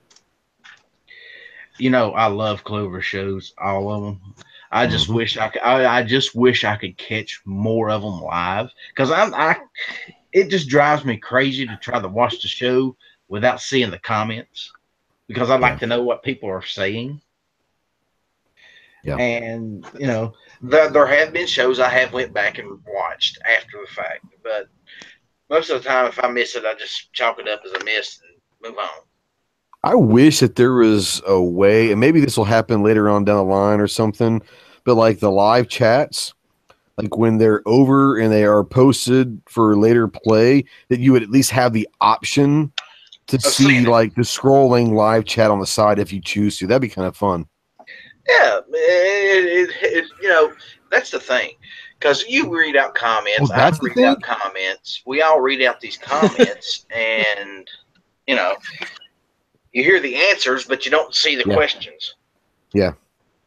I love Clover shows, all of them. I just wish I could catch more of them live, because it just drives me crazy to try to watch the show without seeing the comments, because I'd like to know what people are saying. Yeah. And there have been shows I have went back and watched after the fact, but most of the time, if I miss it, I just chalk it up as a miss and move on. I wish that there was a way, and maybe this will happen later on down the line or something, but like the live chats, like when they're over and they are posted for later play, that you would at least have the option to see like the scrolling live chat on the side if you choose to. That'd be kind of fun. Yeah, that's the thing. Because you read out comments, I read out comments, we all read out these comments, and, you hear the answers, but you don't see the questions. Yeah.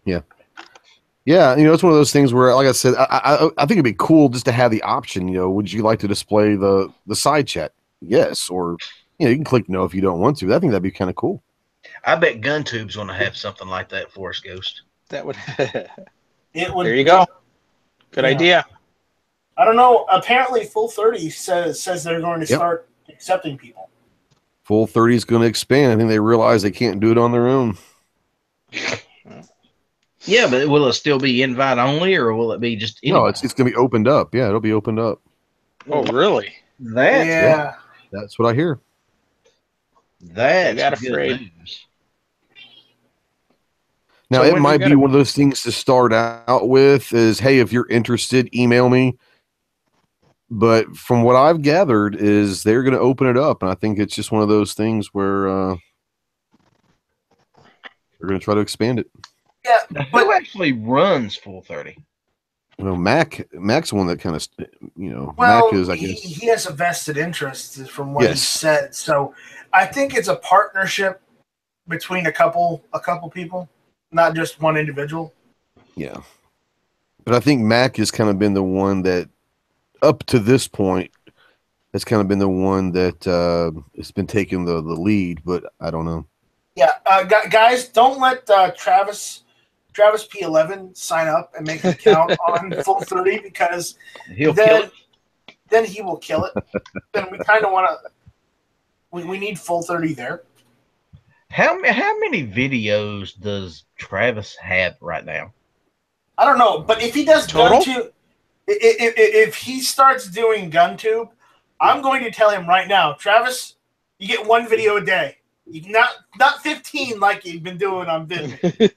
It's one of those things where, like I said, I think it'd be cool just to have the option. Would you like to display the side chat? Yes, or you can click no if you don't want to. I think that'd be kind of cool. I bet GunTube's going to have something like that for us, Ghost. That would. It would. There you go. Good idea. I don't know. Apparently, Full 30 says they're going to start accepting people. Full 30 is going to expand. I think they realize they can't do it on their own. Yeah, but will it still be invite only, or will it be just anybody? No, it's going to be opened up. Yeah, it'll be opened up. Oh, really? That's what I hear. That's got good afraid. news. Now, So it when might you be gotta- one of those things to start out with is, hey, if you're interested, email me. But from what I've gathered is they're going to open it up. And I think it's just one of those things where they're going to try to expand it. Yeah, Now, but who actually runs Full 30? Well, Mac's the one that kind of, Mac well, is, I guess. he has a vested interest from what he Yes. said. So I think it's a partnership between a couple people, not just one individual. Yeah. But I think Mac has kind of been the one that, up to this point, has kind of been the one that has been taking the lead, but I don't know. Yeah, guys, don't let Travis P11 sign up and make an account on Full 30 because He'll kill it. then he will kill it. Then we kind of want to. We need Full 30 there. How many videos does Travis have right now? I don't know, but if he does Total? GunTube, if he starts doing GunTube, I'm going to tell him right now, Travis, you get one video a day. You not 15 like you've been doing on Vidme.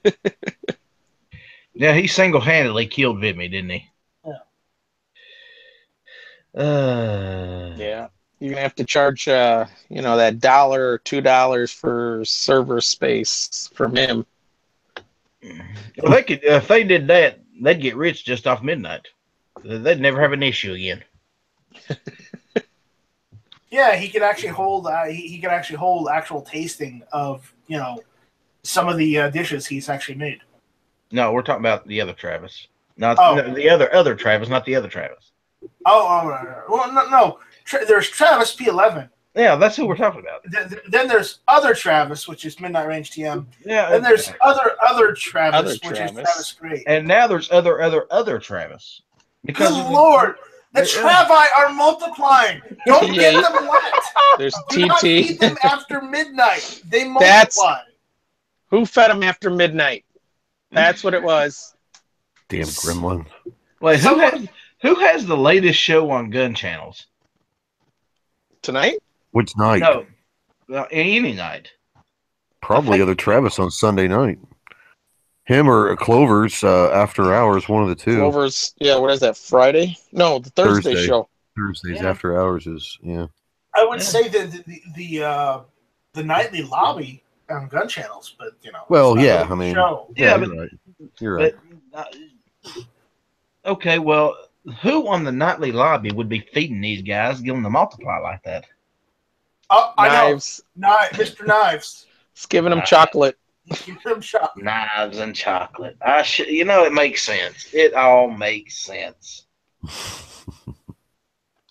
Yeah, he single-handedly killed Vidme, didn't he? Yeah. Yeah. You're gonna have to charge that $1 or $2 for server space from him. Well, they could if they did that, they'd get rich just off midnight. They'd never have an issue again. Yeah, he could actually hold. He could actually hold actual tasting of some of the dishes he's actually made. No, we're talking about the other Travis, not Oh. no, the other Travis, not the other Travis. Oh, well, no. There's Travis P11. Yeah, that's who we're talking about. Then there's other Travis, which is Midnight Range TM. Yeah, Then there's other Travis, Other which is Travis. Travis Great. and now there's other Travis. Good Lord, the Travi are multiplying. Don't Yeah. get them wet. There's Do not TT. feed them after midnight. They multiply. That's- Who fed him after midnight? That's what it was. Damn gremlin. Wait, who has the latest show on gun channels? Tonight? Which night? No, any night. Probably other Travis on Sunday night. Him or Clover's after hours, one of the two. Clover's, what is that, Friday? No, the Thursday show. Thursdays Yeah. after hours is, yeah. I would say that the nightly lobby on gun channels, but Well, it's not yeah, really I mean, show. Yeah, you're but- right. You're right. But okay, well, who on the nightly lobby would be feeding these guys, giving them multiply like that? Oh, I know, Knives. Mr. Knives. It's giving him chocolate. Give them shot. Knives and chocolate. It makes sense. It all makes sense.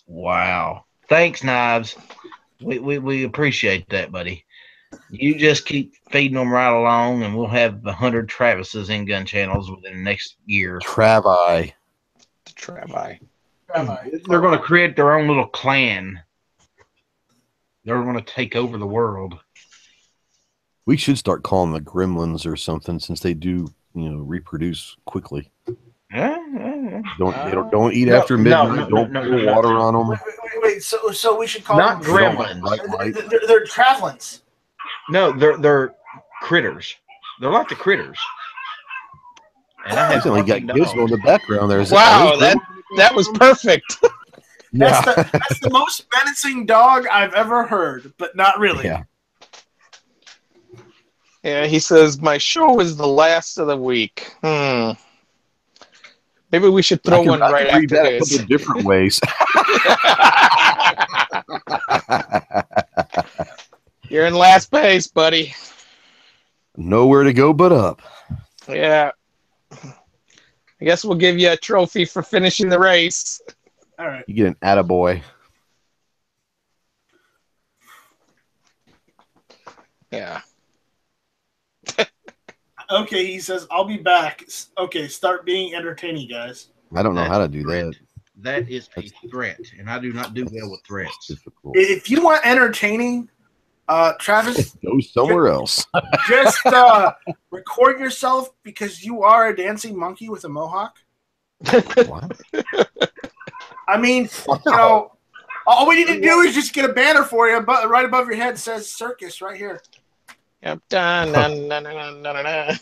Wow. Thanks, Knives. We appreciate that, buddy. You just keep feeding them right along, and we'll have 100 Travises in gun channels within the next year. Travi. Travi. They're going to create their own little clan. They're going to take over the world. We should start calling the gremlins or something since they do, reproduce quickly. Yeah. Don't eat No, after midnight. no, Don't no, pour no, water on them. Wait. So we should call Not them gremlins. Right. They're travelings. No, they're critters. They're like the critters. And I He's have only got fucking dogs. Gizmo in the background there. Wow, that was perfect. That's, Yeah. that's the most menacing dog I've ever heard, but not really. Yeah. Yeah, he says, my show is the last of the week. Maybe we should throw one right I can read after that a this. couple different ways. You're in last place, buddy. Nowhere to go but up. Yeah. I guess we'll give you a trophy for finishing the race. All right. You get an attaboy. Yeah. Okay, he says, I'll be back. Okay, start being entertaining, guys. I don't know how to do that. That is a threat, and I do not do well with It's threats. difficult. If you want entertaining, Travis, Go somewhere else. just record yourself because you are a dancing monkey with a mohawk. What? I mean, all we need to do is just get a banner for you, but right above your head says circus right here. Yep. Dun, dun, dun, dun, dun, dun, dun.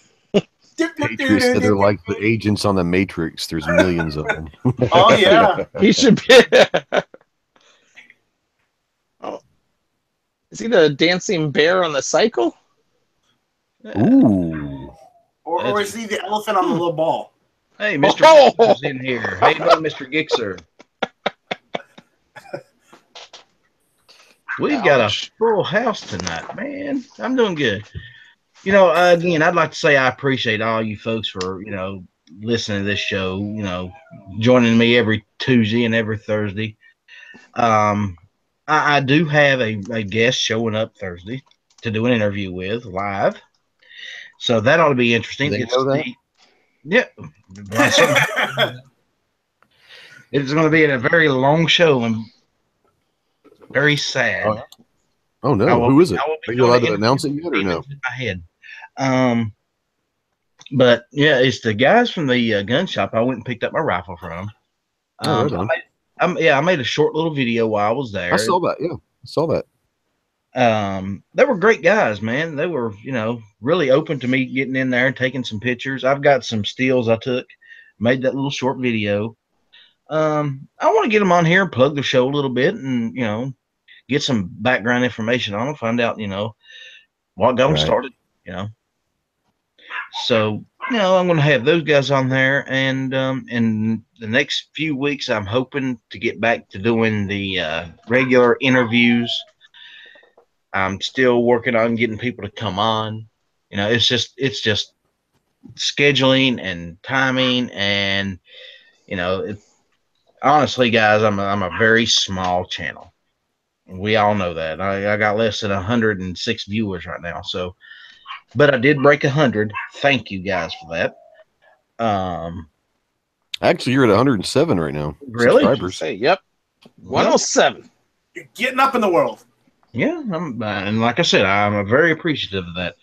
Patriots that are like the agents on the Matrix. There's millions of them. Oh yeah. He should be. Oh, is he the dancing bear on the cycle? Ooh. Or is he the elephant on the little ball? Hey, Mr. Gixer's in here. How you doing, Mr. Gixer? We've got a full house tonight, man. I'm doing good. Again, I'd like to say I appreciate all you folks for, listening to this show, joining me every Tuesday and every Thursday. I do have a guest showing up Thursday to do an interview with live. So that ought to be interesting. They know that? Yeah. It's going to be a very long show and very sad. Oh no! Who is it? Are you allowed to announce it yet or no? In my head. But yeah, it's the guys from the gun shop. I went and picked up my rifle from. I made a short little video while I was there. I saw that. Yeah, I saw that. They were great guys, man. They were, really open to me getting in there and taking some pictures. I've got some stills I took, made that little short video. I want to get them on here and plug the show a little bit and, get some background information on them, find out, what got them started, So, I'm going to have those guys on there. And in the next few weeks, I'm hoping to get back to doing the regular interviews. I'm still working on getting people to come on. It's just scheduling and timing. And, honestly, guys, I'm a very small channel. We all know that. I got less than 106 viewers right now. So, but I did break 100. Thank you guys for that. Actually, you're at 107 right now. Really? Subscribers. Hey, yep. 107. You're getting up in the world. Yeah, and like I said, I'm very appreciative of that.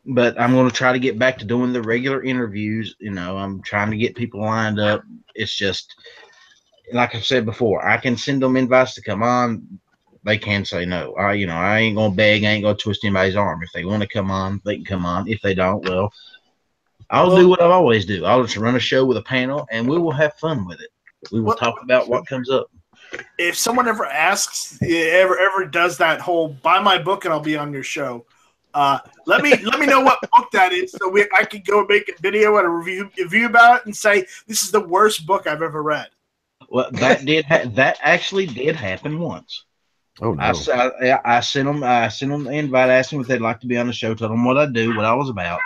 But I'm going to try to get back to doing the regular interviews. I'm trying to get people lined up. It's just, like I said before, I can send them invites to come on. They can say no. I ain't going to beg. I ain't going to twist anybody's arm. If they want to come on, they can come on. If they don't, well, I'll do what I always do. I'll just run a show with a panel, and we will have fun with it. We will talk about what comes up. If someone ever asks, ever does that whole buy my book and I'll be on your show, let me know what book that is so I can go make a video and a review about it and say this is the worst book I've ever read. Well, that actually did happen once. Oh no! I sent them the invite, asked them if they'd like to be on the show, told them what I do, what I was about,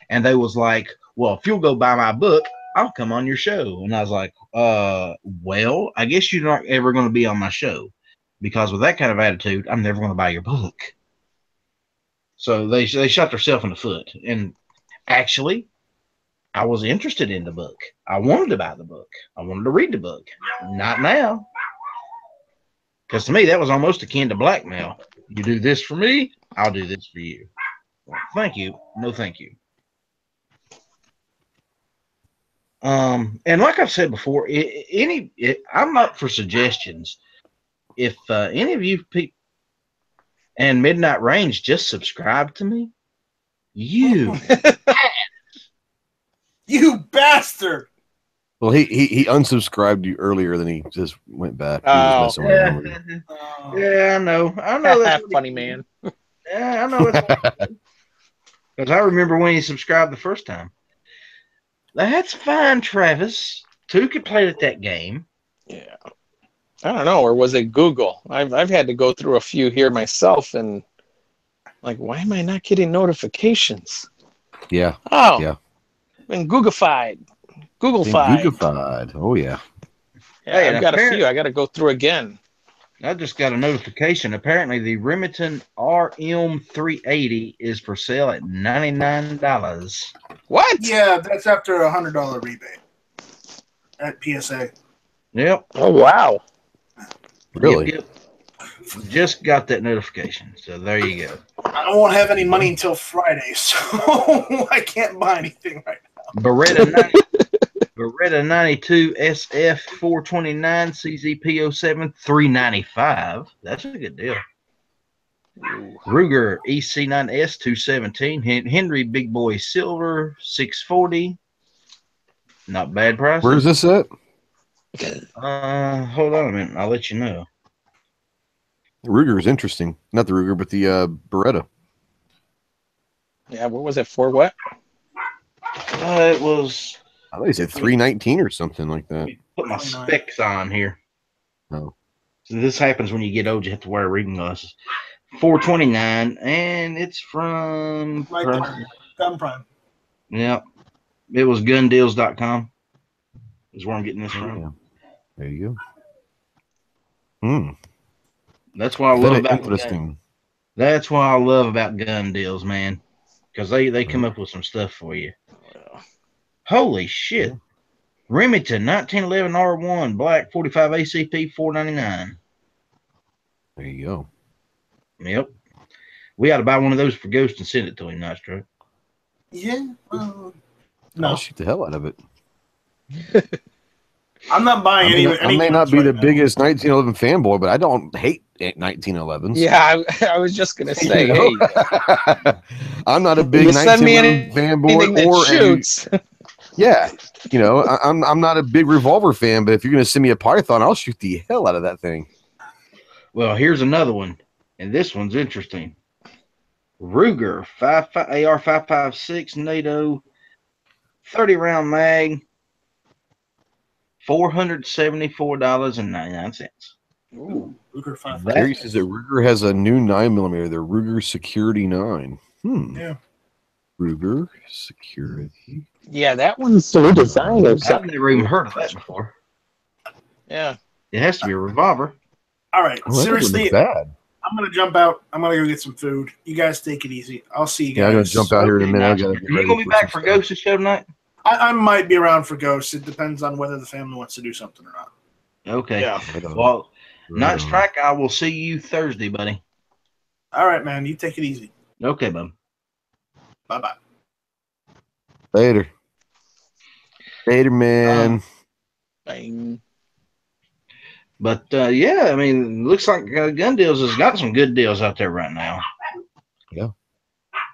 and they was like, "Well, if you'll go buy my book, I'll come on your show." And I was like, well, I guess you're not ever going to be on my show, because with that kind of attitude, I'm never going to buy your book. So they shot themselves in the foot. And actually, I was interested in the book. I wanted to buy the book. I wanted to read the book. Not now. Because to me, that was almost akin to blackmail. You do this for me, I'll do this for you. Well, thank you. No, thank you. And like I've said before, I'm up for suggestions. If any of you people and Midnight Range just subscribe to me, you bastard. Well, he unsubscribed you earlier, then he just went back. He was messing around with you. Yeah, I know. That's funny, man. Yeah, I know. Because I remember when he subscribed the first time. That's fine, Travis. Two could play at that game. Yeah. I don't know. Or was it Google? I've had to go through a few here myself and like, why am I not getting notifications? Yeah. Oh. Yeah. Been Googlified. Googlified. Oh, yeah. Yeah, I've got a few. I got to go through again. I just got a notification. Apparently, the Remington RM380 is for sale at $99. What? Yeah, that's after a $100 rebate at PSA. Yep. Oh, wow. Really? Yep. Just got that notification. So there you go. I won't have any money until Friday, so I can't buy anything right now. Beretta 92 SF 429 CZP 07 $395. That's a good deal. Ruger EC9S 217 Henry Big Boy Silver 640. Not bad price. Where is this at? Hold on a minute. I'll let you know. Ruger is interesting. Not the Ruger, but the Beretta. Yeah, what was it for? What? It was. I thought he said 319 or something like that. Put my specs on here. Oh. So this happens when you get old. You have to wear reading glasses. 429, and it's from Right there. Gun Prime. Yeah, it was gundeals.com. Is where I'm getting this from. Yeah. There you go. That's what I love about interesting. That's what I love about gun deals, man. Because they come up with some stuff for you. Holy shit. Remington 1911 R1 Black 45 ACP $4.99. There you go. Yep. We ought to buy one of those for Ghost and send it to him, nice truck. Yeah. No. No. I'll shoot the hell out of it. I'm not buying any. I may not be the biggest 1911 fanboy, but I don't hate 1911s. Yeah, I was just gonna say, You know? hey, I'm not a big you send me 1911 fanboy that or shoots. Yeah, you know, I'm not a big revolver fan, but if you're gonna send me a Python, I'll shoot the hell out of that thing. Well, here's another one, and this one's interesting. Ruger AR 556 NATO 30 round mag, $474.99. Ooh, Ruger 5. Gary says that Ruger has a new 9mm, the Ruger Security 9. Yeah. Ruger Security. Yeah, that one's so designed or I've something. never even heard of that before. Yeah. It has to be a revolver. All right. Oh, that doesn't Seriously, look bad. I'm going to jump out. I'm going to go get some food. You guys take it easy. I'll see you guys. Yeah, I'm gonna jump out here in a minute. I gotta get Are you ready going to be back for some Ghost show tonight? I might be around for Ghosts. It depends on whether the family wants to do something or not. Okay. Yeah. stuff. Well, Right Night on. Strike, I will see you Thursday, buddy. All right, man. You take it easy. Okay, bud. Bye-bye. Later. Later, man. Bang. But yeah, I mean, looks like Gun Deals has got some good deals out there right now. Yeah.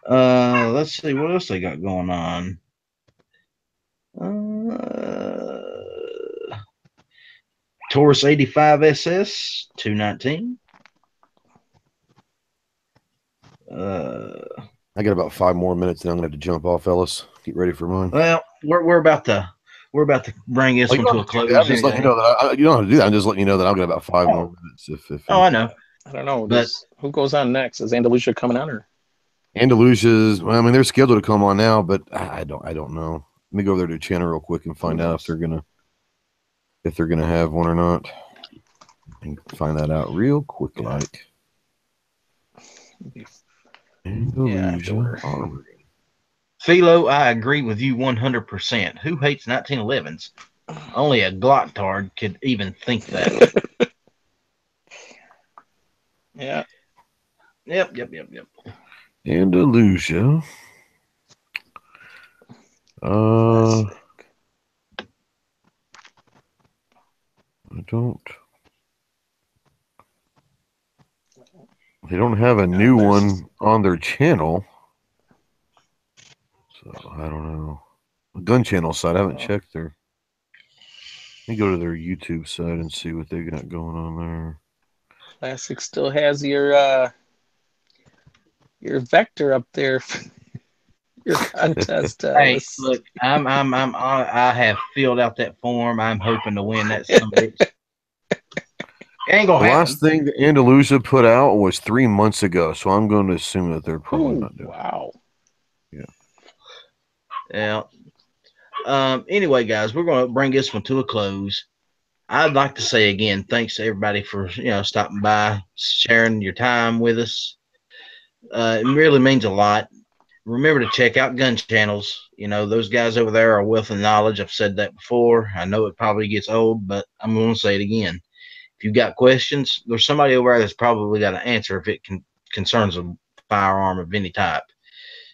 Let's see what else they got going on. Taurus 85 SS $219. I got about 5 more minutes, and I'm gonna have to jump off, Ellis. Get ready for mine. Well, we're about to bring this Oh, you one to don't a have to do close. that. I'm just letting you anyway. know that you don't have to do that. I'm just letting you know that I've got about 5 more minutes. If Oh, I know. I don't know. But Who goes on next? Is Andalusia coming on or? Andalusia's, well, I mean, they're scheduled to come on now, but I don't know. Let me go over there to the channel real quick and find out if they're gonna have one or not. And find that out real quick, like. Andalusia Armory. Philo, I agree with you 100%. Who hates 1911s? Only a glocktard could even think that. Yeah. Yep. Andalusia. I don't. They don't have a new one on their channel, so I don't know. The gun channel side, I haven't checked their. Let me go to their YouTube side and see what they got going on there. Classic still has your vector up there. Your contest. Hey, look, I have filled out that form. I'm hoping to win that. It ain't gonna The happen. last thing that Andalusia put out was 3 months ago, so I'm going to assume that they're probably not doing. Wow. Yeah. Anyway, guys, we're going to bring this one to a close. I'd like to say again, thanks to everybody for stopping by, sharing your time with us. It really means a lot. Remember to check out gun channels. Those guys over there are a wealth of knowledge. I've said that before. I know it probably gets old, but I'm going to say it again. If you've got questions, there's somebody over there that's probably got an answer if it concerns a firearm of any type.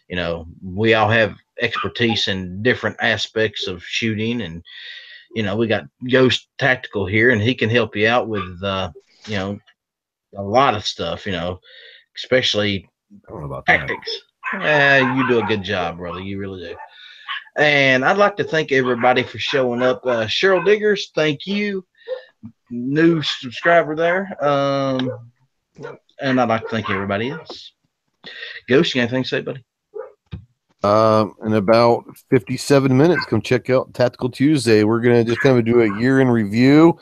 You know, we all have expertise in different aspects of shooting, and you know, we got Ghost Tactical here, and he can help you out with you know, a lot of stuff. You know, especially I don't know about that. tactics. You do a good job, brother. You really do. And I'd like to thank everybody for showing up. Cheryl Diggers, thank you. New subscriber there. And I'd like to thank everybody else. Ghost, you got anything to say, buddy? In about 57 minutes, come check out Tactical Tuesday. We're going to just kind of do a year in review.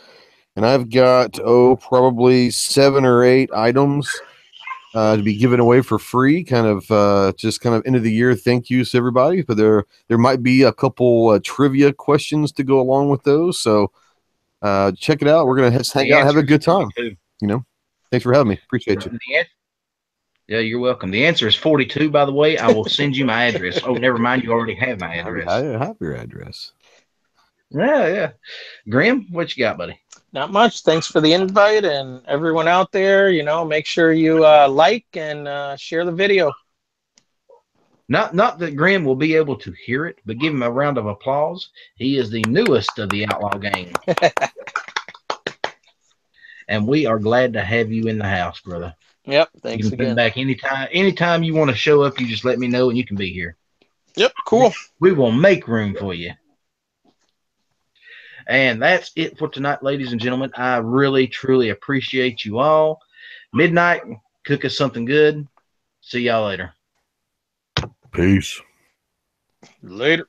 And I've got, probably 7 or 8 items to be given away for free, kind of just kind of end of the year thank yous to everybody. But there might be a couple trivia questions to go along with those. So check it out. We're going to hang out and have a good time. You know, thanks for having me. Appreciate you. Yeah, you're welcome. The answer is 42, by the way. I will send you my address. Oh, never mind. You already have my address. I have your address. Yeah. Grim, what you got, buddy? Not much. Thanks for the invite, and everyone out there, you know, make sure you like and share the video. Not that Grim will be able to hear it, but give him a round of applause. He is the newest of the Outlaw Gang. And we are glad to have you in the house, brother. Yep, thanks you can again. Come back anytime you want to show up, you just let me know and you can be here. Yep, cool. We will make room for you. And that's it for tonight, ladies and gentlemen. I really, truly appreciate you all. Midnight, cook us something good. See y'all later. Peace. Later.